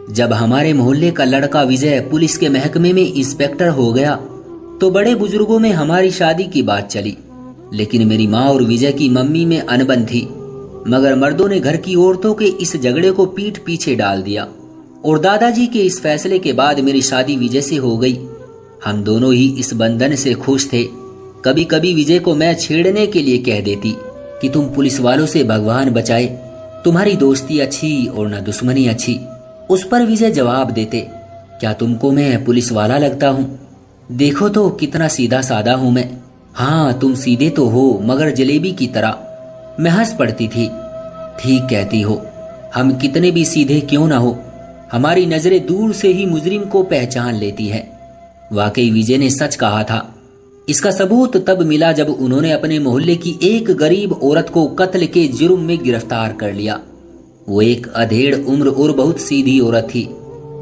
जब हमारे मोहल्ले का लड़का विजय पुलिस के महकमे में इंस्पेक्टर हो गया तो बड़े बुजुर्गों में हमारी शादी की बात चली। लेकिन मेरी माँ और विजय की मम्मी में अनबन थी, मगर मर्दों ने घर की औरतों के इस झगड़े को पीठ पीछे डाल दिया और दादाजी के इस फैसले के बाद मेरी शादी विजय से हो गई। हम दोनों ही इस बंधन से खुश थे। कभी कभी विजय को मैं छेड़ने के लिए कह देती कि तुम पुलिस वालों से भगवान बचाए, तुम्हारी दोस्ती अच्छी और न दुश्मनी अच्छी। उस पर विजय जवाब देते, क्या तुमको मैं पुलिस वाला लगता हूँ? देखो तो कितना सीधा साधा हूँ मैं। हाँ, तुम सीधे तो हो मगर जलेबी की तरह। मैं हंस पड़ती थी। ठीक कहती हो, हम कितने भी सीधे क्यों ना हो, हमारी नजरें दूर से ही मुजरिम को पहचान लेती है। वाकई विजय ने सच कहा था। इसका सबूत तब मिला जब उन्होंने अपने मोहल्ले की एक गरीब औरत को कत्ल के जुर्म में गिरफ्तार कर लिया। वो एक अधेड़ उम्र और बहुत सीधी औरत थी।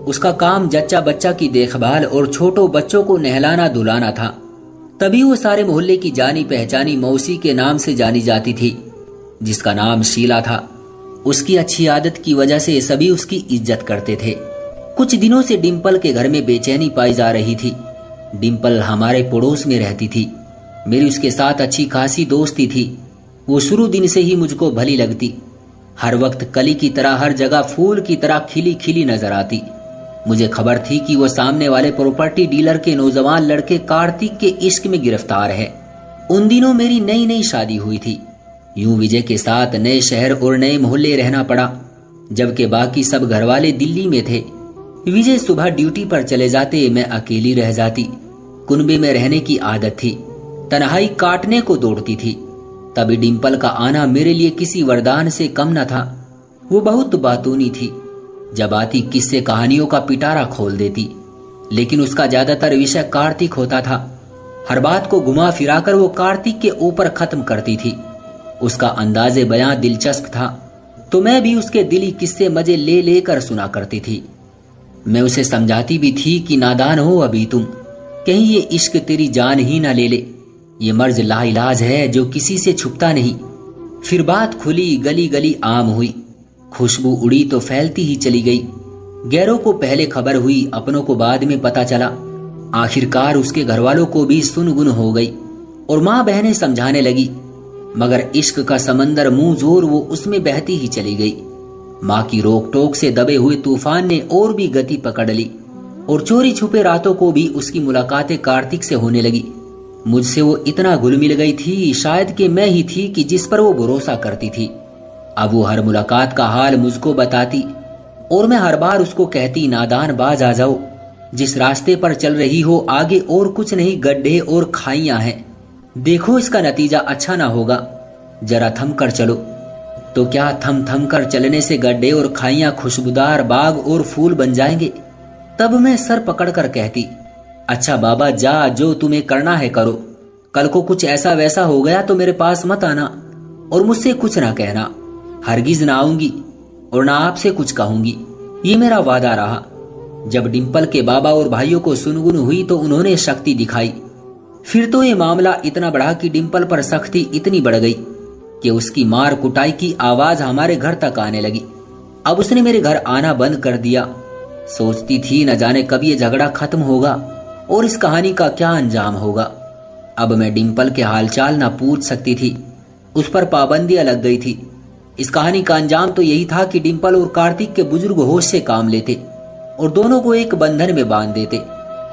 उसका काम जच्चा बच्चा की देखभाल और छोटो बच्चों को नहलाना धुलाना था। तभी वो सारे मोहल्ले की जानी पहचानी मौसी के नाम से जानी जाती थी, जिसका नाम शीला था। उसकी अच्छी आदत की वजह से सभी उसकी इज्जत करते थे। कुछ दिनों से डिम्पल के घर में बेचैनी पाई जा रही थी। डिम्पल हमारे पड़ोस में रहती थी। मेरी उसके साथ अच्छी खासी दोस्ती थी। वो शुरू दिन से ही मुझको भली लगती। हर वक्त कली की तरह, हर जगह फूल की तरह खिली खिली नजर आती। मुझे खबर थी कि वो सामने वाले प्रॉपर्टी डीलर के नौजवान लड़के कार्तिक के इश्क में गिरफ्तार है। उन दिनों मेरी नई नई शादी हुई थी। यूं विजय के साथ नए शहर और नए मोहल्ले रहना पड़ा, जबकि बाकी सब घरवाले दिल्ली में थे। विजय सुबह ड्यूटी पर चले जाते, मैं अकेली रह जाती। कुनबे में रहने की आदत थी, तन्हाई काटने को दौड़ती थी। तभी डिम्पल का आना मेरे लिए किसी वरदान से कम न था। वो बहुत बातूनी थी। जब आती किस्से कहानियों का पिटारा खोल देती, लेकिन उसका ज्यादातर विषय कार्तिक होता था। हर बात को घुमा फिराकर वो कार्तिक के ऊपर खत्म करती थी। उसका अंदाजे बयां दिलचस्प था, तो मैं भी उसके दिली किस्से मजे ले लेकर सुना करती थी। मैं उसे समझाती भी थी कि नादान हो अभी तुम, कहीं ये इश्क तेरी जान ही ना ले ले। ये मर्ज लाइलाज है जो किसी से छुपता नहीं। फिर बात खुली, गली गली आम हुई। खुशबू उड़ी तो फैलती ही चली गई। गैरों को पहले खबर हुई, अपनों को बाद में पता चला। आखिरकार उसके घरवालों को भी सुनगुन हो गई और माँ बहनें समझाने लगी, मगर इश्क का समंदर मुंह जोर वो उसमें बहती ही चली गई। माँ की रोक टोक से दबे हुए तूफान ने और भी गति पकड़ ली और चोरी छुपे रातों को भी उसकी मुलाकातें कार्तिक से होने लगी। मुझसे वो इतना घुल मिल गई थी, शायद कि मैं ही थी कि जिस पर वो भरोसा करती थी। अब वो हर मुलाकात का हाल मुझको बताती और मैं हर बार उसको कहती, नादान बाज आ जाओ, जिस रास्ते पर चल रही हो आगे और कुछ नहीं, गड्ढे और खाइयां हैं। देखो इसका नतीजा अच्छा ना होगा, जरा थम कर चलो। तो क्या थम थम कर चलने से गड्ढे और खाइयां खुशबूदार बाग और फूल बन जाएंगे? तब मैं सर पकड़ कर कहती, अच्छा बाबा जा, जो तुम्हें करना है करो। कल को कुछ ऐसा वैसा हो गया तो मेरे पास मत आना और मुझसे कुछ ना कहना। हरगिज ना आऊंगी और ना आपसे कुछ कहूंगी, ये मेरा वादा रहा। जब डिम्पल के बाबा और भाइयों को सुनगुन हुई तो उन्होंने शक्ति दिखाई। फिर तो ये मामला इतना बढ़ा कि डिम्पल पर सख्ती इतनी बढ़ गई कि उसकी मार कुटाई की आवाज हमारे घर तक आने लगी। अब उसने मेरे घर आना बंद कर दिया। सोचती थी न जाने कब ये झगड़ा खत्म होगा और इस कहानी का क्या अंजाम होगा। अब मैं डिम्पल के हालचाल ना पूछ सकती थी, उस पर पाबंदियां लग गई थी। इस कहानी का अंजाम तो यही था कि डिम्पल और कार्तिक के बुजुर्ग होश से काम लेते और दोनों को एक बंधन में बांध देते,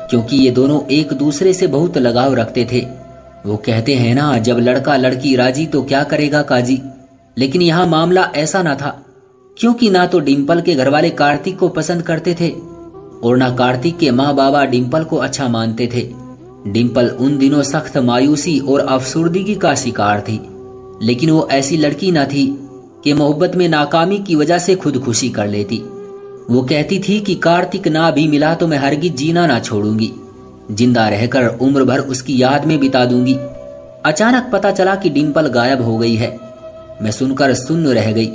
क्योंकि ये दोनों एक दूसरे से बहुत लगाव रखते थे। वो कहते हैं ना, जब लड़का लड़की राजी तो क्या करेगा काजी। लेकिन यहाँ मामला ऐसा ना था, क्योंकि ना तो डिम्पल के घरवाले कार्तिक को पसंद करते थे और ना कार्तिक के माँ बाबा डिम्पल को अच्छा मानते थे। डिम्पल उन दिनों सख्त मायूसी और अफसुर्दगी का शिकार थी, लेकिन वो ऐसी लड़की न थी कि मोहब्बत में नाकामी की वजह से खुदकुशी कर लेती। वो कहती थी कि कार्तिक ना भी मिला तो मैं हरगिज जीना ना छोड़ूंगी, जिंदा रहकर उम्र भर उसकी याद में बिता दूंगी। अचानक पता चला कि डिम्पल गायब हो गई है। मैं सुनकर सुन्न रह गई।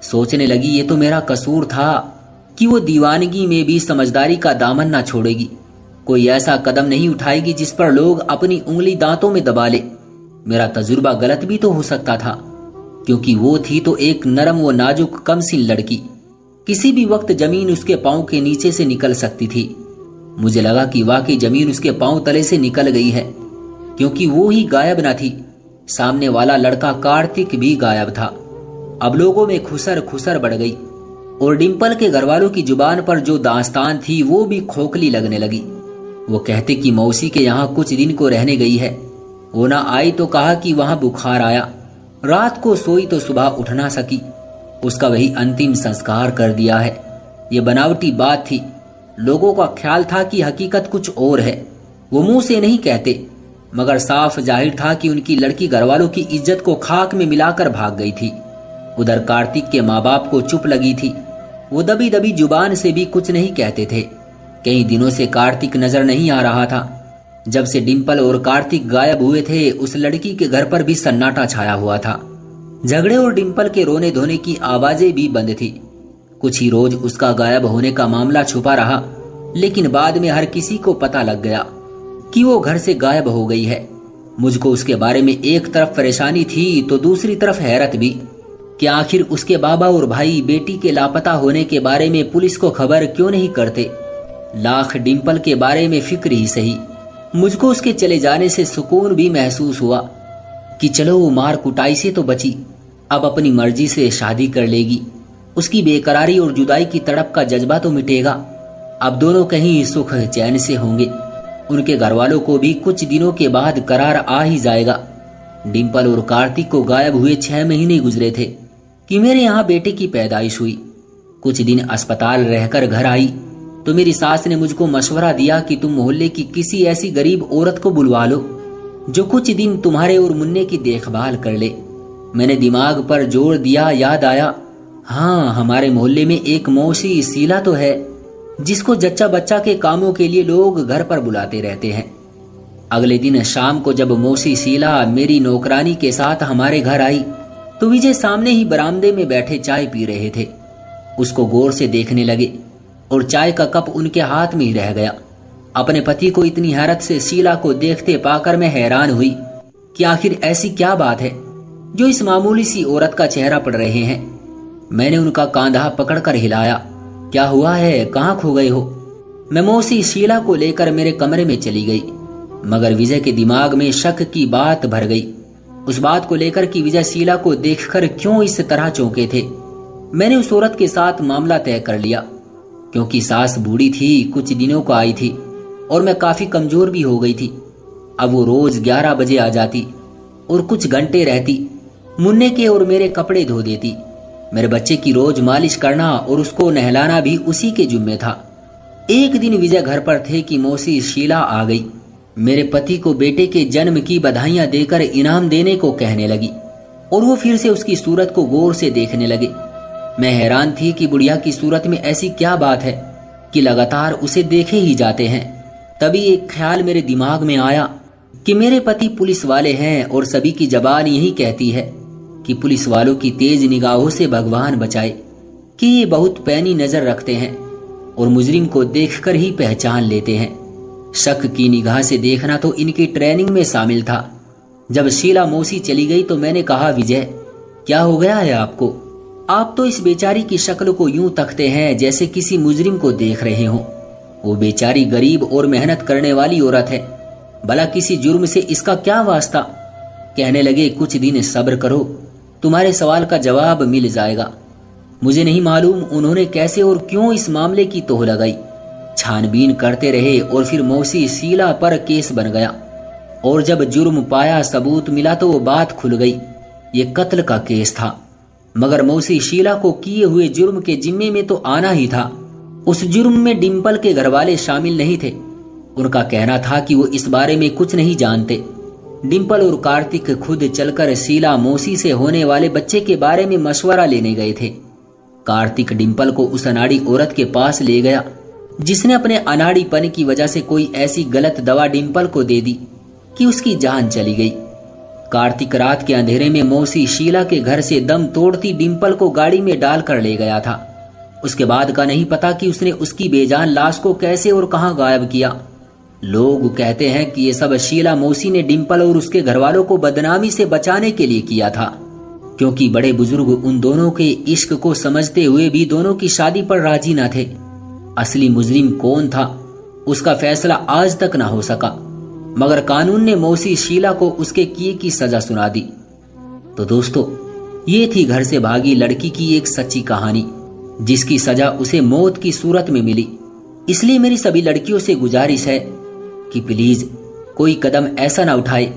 सोचने लगी, ये तो मेरा कसूर था कि वो दीवानगी में भी समझदारी का दामन ना छोड़ेगी, कोई ऐसा कदम नहीं उठाएगी जिस पर लोग अपनी उंगली दांतों में दबा ले। मेरा तजुर्बा गलत भी तो हो सकता था, क्योंकि वो थी तो एक नरम व नाजुक कमसिन लड़की। किसी भी वक्त जमीन उसके पांव के नीचे से निकल सकती थी। मुझे लगा कि वाकई जमीन उसके पांव तले से निकल गई है, क्योंकि वो ही गायब न थी, सामने वाला लड़का कार्तिक भी गायब था। अब लोगों में खुसर खुसर बढ़ गई और डिंपल के घरवालों की जुबान पर जो दास्तान थी वो भी खोखली लगने लगी। वो कहते कि मौसी के यहाँ कुछ दिन को रहने गई है। वो ना आई तो कहा कि वहां बुखार आया, रात को सोई तो सुबह उठ ना सकी, उसका वही अंतिम संस्कार कर दिया है। ये बनावटी बात थी। लोगों का ख्याल था कि हकीकत कुछ और है। वो मुंह से नहीं कहते, मगर साफ जाहिर था कि उनकी लड़की घरवालों की इज्जत को खाक में मिलाकर भाग गई थी। उधर कार्तिक के माँ बाप को चुप लगी थी। वो दबी दबी जुबान से भी कुछ नहीं कहते थे। कई दिनों से कार्तिक नजर नहीं आ रहा था। जब से डिंपल और कार्तिक गायब हुए थे, उस लड़की के घर पर भी सन्नाटा छाया हुआ था। झगड़े और डिंपल के रोने धोने की आवाजें भी बंद थी। कुछ ही रोज उसका गायब होने का मामला छुपा रहा, लेकिन बाद में हर किसी को पता लग गया कि वो घर से गायब हो गई है। मुझको उसके बारे में एक तरफ परेशानी थी तो दूसरी तरफ हैरत भी कि आखिर उसके बाबा और भाई बेटी के लापता होने के बारे में पुलिस को खबर क्यों नहीं करते। लाख डिंपल के बारे में फिक्र ही सही, मुझको उसके चले जाने से सुकून भी महसूस हुआ कि चलो वो मार कुटाई से तो बची, अब अपनी मर्जी से शादी कर लेगी। उसकी बेकरारी और जुदाई की तड़प का जज्बा तो मिटेगा। अब दोनों कहीं सुख चैन से होंगे। उनके घरवालों को भी कुछ दिनों के बाद करार आ ही जाएगा। डिंपल और कार्तिक को गायब हुए 6 महीने गुजरे थे कि मेरे यहाँ बेटे की पैदाइश हुई। कुछ दिन अस्पताल रहकर घर आई तो मेरी सास ने मुझको मशवरा दिया कि तुम मोहल्ले की किसी ऐसी गरीब औरत को बुलवा लो जो कुछ दिन तुम्हारे और मुन्ने की देखभाल कर ले। मैंने दिमाग पर जोर दिया, याद आया, हाँ हमारे मोहल्ले में एक मौसी शीला तो है जिसको जच्चा बच्चा के कामों के लिए लोग घर पर बुलाते रहते हैं। अगले दिन शाम को जब मौसी शीला मेरी नौकरानी के साथ हमारे घर आई तो विजय सामने ही बरामदे में बैठे चाय पी रहे थे। उसको गौर से देखने लगे और चाय का कप उनके हाथ में ही रह गया। अपने पति को इतनी हैरत से शीला को देखते पाकर मैं हैरान हुई कि आखिर ऐसी क्या बात है जो इस मामूली सी औरत का चेहरा पढ़ रहे हैं। मैंने उनका कांधा पकड़कर हिलाया, क्या हुआ है, कहाँ खो गए हो? मैं मौसी शीला को लेकर मेरे कमरे में चली गई, मगर विजय के दिमाग में शक की बात भर गई। उस बात को लेकर कि विजय शीला को देखकर क्यों इस तरह चौंके थे। मैंने उस औरत के साथ मामला तय कर लिया, क्योंकि सास बूढ़ी थी, कुछ दिनों को आई थी और मैं काफी कमजोर भी हो गई थी। अब वो रोज 11 बजे आ जाती और कुछ घंटे रहती, मुन्ने के और मेरे कपड़े धो देती। मेरे बच्चे की रोज मालिश करना और उसको नहलाना भी उसी के जुम्मे था। एक दिन विजय घर पर थे कि मौसी शीला आ गई। मेरे पति को बेटे के जन्म की बधाइयां देकर इनाम देने को कहने लगी और वो फिर से उसकी सूरत को गौर से देखने लगे। मैं हैरान थी कि बुढ़िया की सूरत में ऐसी क्या बात है कि लगातार उसे देखे ही जाते हैं। तभी एक ख्याल मेरे दिमाग में आया कि मेरे पति पुलिस वाले हैं और सभी की जबान यही कहती है कि पुलिस वालों की तेज निगाहों से भगवान बचाए, कि ये बहुत पैनी नजर रखते हैं और मुजरिम को देखकर ही पहचान लेते हैं। शक की निगाह से देखना तो इनकी ट्रेनिंग में शामिल था। जब शीला मौसी चली गई तो मैंने कहा, विजय क्या हो गया है आपको? आप तो इस बेचारी की शक्ल को यूं तकते हैं जैसे किसी मुजरिम को देख रहे हो। वो बेचारी गरीब और मेहनत करने वाली औरत है, भला किसी जुर्म से इसका क्या वास्ता? कहने लगे, कुछ दिन सब्र करो, तुम्हारे सवाल का जवाब मिल जाएगा। मुझे नहीं मालूम उन्होंने कैसे और क्यों इस मामले की तोह लगाई। छानबीन करते रहे और फिर मौसी शीला पर केस बन गया और जब जुर्म पाया, सबूत मिला तो वो बात खुल गई। ये कत्ल का केस था, मगर मौसी शीला को किए हुए जुर्म के जिम्मे में तो आना ही था। उस जुर्म में डिंपल के घरवाले शामिल नहीं थे। उनका कहना था कि वो इस बारे में कुछ नहीं जानते। डिंपल और कार्तिक खुद चलकर शीला मौसी से होने वाले बच्चे के बारे में मशवरा लेने गए थे। कार्तिक डिंपल को उस अनाड़ी औरत के पास ले गया जिसने अपने अनाड़ीपन की वजह से कोई ऐसी गलत दवा डिंपल को दे दी कि उसकी जान चली गई। कार्तिक रात के अंधेरे में मौसी शीला के घर से दम तोड़ती डिंपल को गाड़ी में डालकर ले गया था। उसके बाद का नहीं पता कि उसने उसकी बेजान लाश को कैसे और कहां गायब किया। लोग कहते हैं कि ये सब शीला मौसी ने डिंपल और उसके घरवालों को बदनामी से बचाने के लिए किया था। क्योंकि बड़े बुजुर्ग उन दोनों के इश्क को समझते हुए भी दोनों की शादी पर राजी न थे। असली मुजरिम कौन था उसका फैसला आज तक ना हो सका, मगर कानून ने मौसी शीला को उसके किए की सजा सुना दी। तो दोस्तों, ये थी घर से भागी लड़की की एक सच्ची कहानी, जिसकी सजा उसे मौत की सूरत में मिली। इसलिए मेरी सभी लड़कियों से गुजारिश है कि प्लीज कोई कदम ऐसा ना उठाए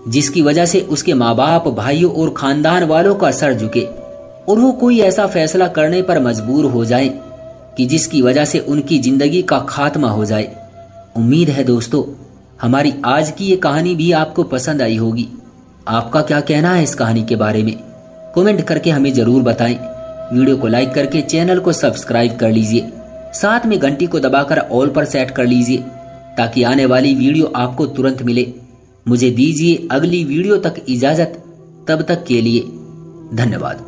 जिसकी वजह से उसके माँ बाप, भाइयों और खानदान वालों का सर झुके और वो कोई ऐसा फैसला करने पर मजबूर हो जाए कि जिसकी वजह से उनकी जिंदगी का खात्मा हो जाए। उम्मीद है दोस्तों, हमारी आज की ये कहानी भी आपको पसंद आई होगी। आपका क्या कहना है इस कहानी के बारे में? कमेंट करके हमें जरूर बताएं। वीडियो को लाइक करके चैनल को सब्सक्राइब कर लीजिए, साथ में घंटी को दबाकर ऑल पर सेट कर लीजिए ताकि आने वाली वीडियो आपको तुरंत मिले। मुझे दीजिए अगली वीडियो तक इजाजत, तब तक के लिए धन्यवाद।